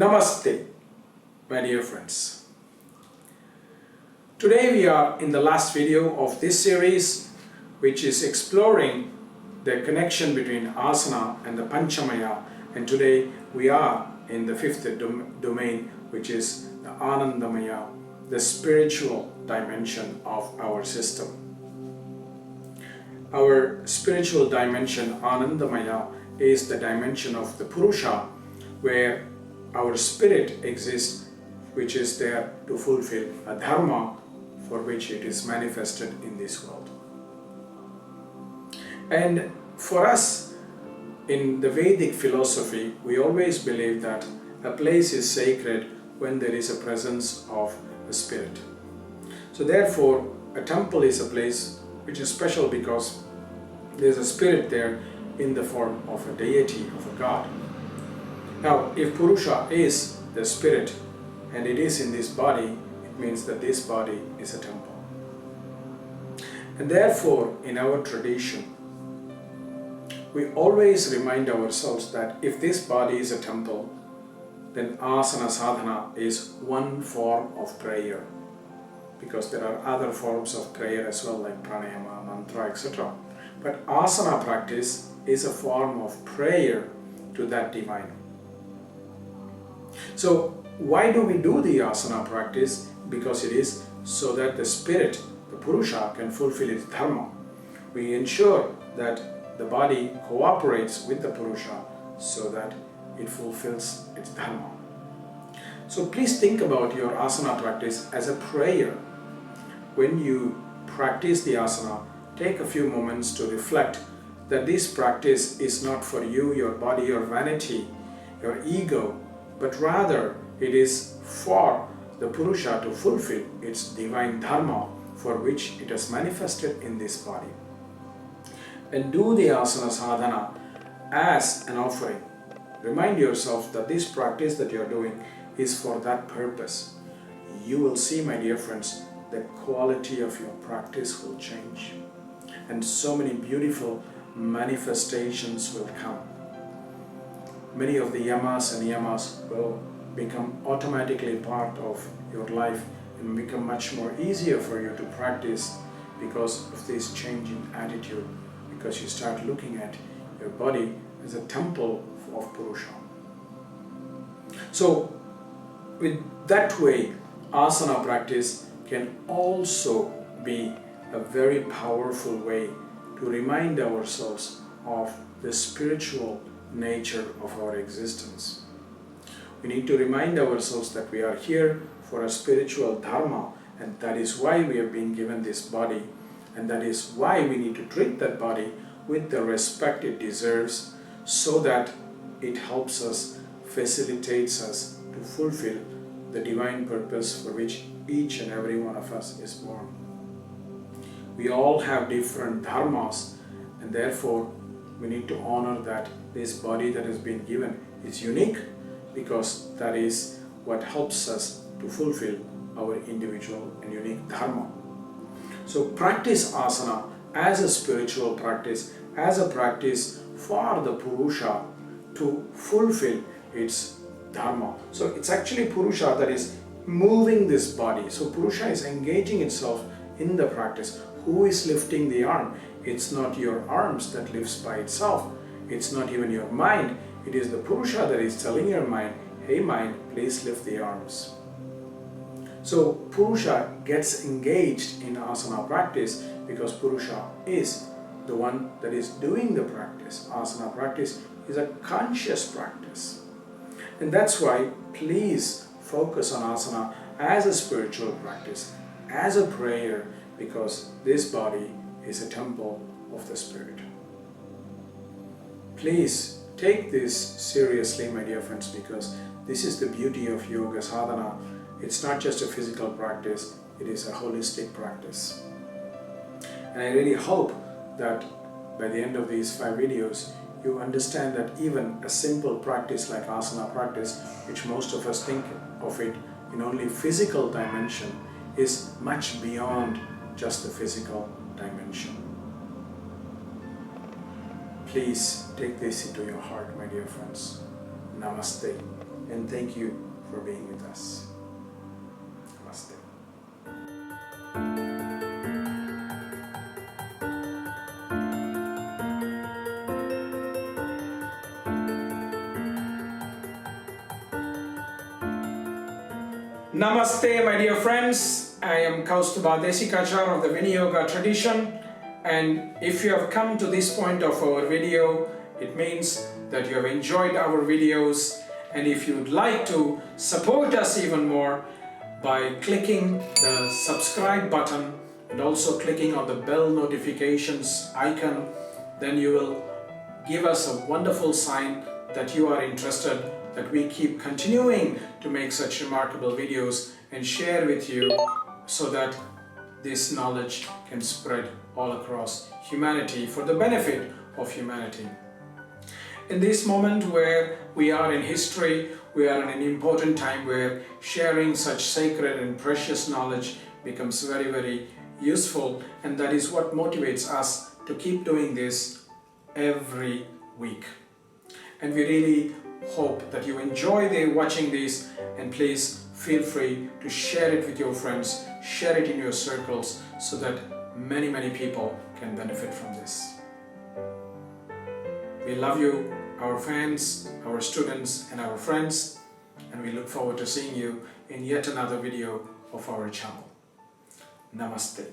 Namaste, my dear friends. Today we are in the last video of this series, which is exploring the connection between Āsana and the Pañcamaya, and today we are in the fifth domain, which is the Ānandamaya, the spiritual dimension of our system. Our spiritual dimension, Ānandamaya, is the dimension of the Purusha, where our spirit exists, which is there to fulfill a dharma for which it is manifested in this world. And for us, in the Vedic philosophy, we always believe that a place is sacred when there is a presence of a spirit. So therefore, a temple is a place which is special because there is a spirit there in the form of a deity, of a god. Now, if Purusha is the spirit and it is in this body, it means that this body is a temple. And therefore, in our tradition, we always remind ourselves that if this body is a temple, then asana sadhana is one form of prayer, because there are other forms of prayer as well, like pranayama, mantra, etc. But asana practice is a form of prayer to that divine. So why do we do the asana practice? Because it is so that the spirit, the Purusha, can fulfill its dharma. We ensure that the body cooperates with the Purusha so that it fulfills its dharma. So please think about your asana practice as a prayer. When you practice the asana, take a few moments to reflect that this practice is not for you, your body, your vanity, your ego, but rather it is for the Purusha to fulfill its divine dharma for which it has manifested in this body. And do the asana sadhana as an offering. Remind yourself that this practice that you are doing is for that purpose. You will see, my dear friends, the quality of your practice will change, and so many beautiful manifestations will come. Many of the yamas and niyamas will become automatically part of your life and become much more easier for you to practice because of this change in attitude, because you start looking at your body as a temple of Purusha. So with that way, asana practice can also be a very powerful way to remind ourselves of the spiritual nature of our existence. We need to remind ourselves that we are here for a spiritual dharma, and that is why we have been given this body, and that is why we need to treat that body with the respect it deserves, so that it helps us, facilitates us to fulfill the divine purpose for which each and every one of us is born. We all have different dharmas, and therefore we need to honor that this body that has been given is unique, because that is what helps us to fulfill our individual and unique dharma. So practice asana as a spiritual practice, as a practice for the Purusha to fulfill its dharma. So it's actually Purusha that is moving this body. So Purusha is engaging itself in the practice. Who is lifting the arm? It's not your arms that lifts by itself. It's not even your mind. It is the Purusha that is telling your mind, hey mind, please lift the arms. So Purusha gets engaged in asana practice because Purusha is the one that is doing the practice. Asana practice is a conscious practice. And that's why please focus on asana as a spiritual practice, as a prayer, because this body is a temple of the spirit. Please take this seriously, my dear friends, because this is the beauty of yoga sadhana. It's not just a physical practice, it is a holistic practice. And I really hope that by the end of these 5 videos, you understand that even a simple practice like asana practice, which most of us think of it in only physical dimension, is much beyond just the physical dimension. Please take this into your heart, my dear friends. Namaste and thank you for being with us. Namaste. Namaste, my dear friends. I am Kausthub Desikachar of the Viniyoga tradition, and if you have come to this point of our video, it means that you have enjoyed our videos, and if you would like to support us even more by clicking the subscribe button and also clicking on the bell notifications icon, then you will give us a wonderful sign that you are interested, that we keep continuing to make such remarkable videos and share with you, so that this knowledge can spread all across humanity for the benefit of humanity. In this moment where we are in history, we are in an important time where sharing such sacred and precious knowledge becomes very, very useful, and that is what motivates us to keep doing this every week. And we really hope that you enjoy watching this, and please feel free to share it with your friends, share it in your circles, so that many, many people can benefit from this. We love you, our fans, our students and our friends, and we look forward to seeing you in yet another video of our channel. Namaste.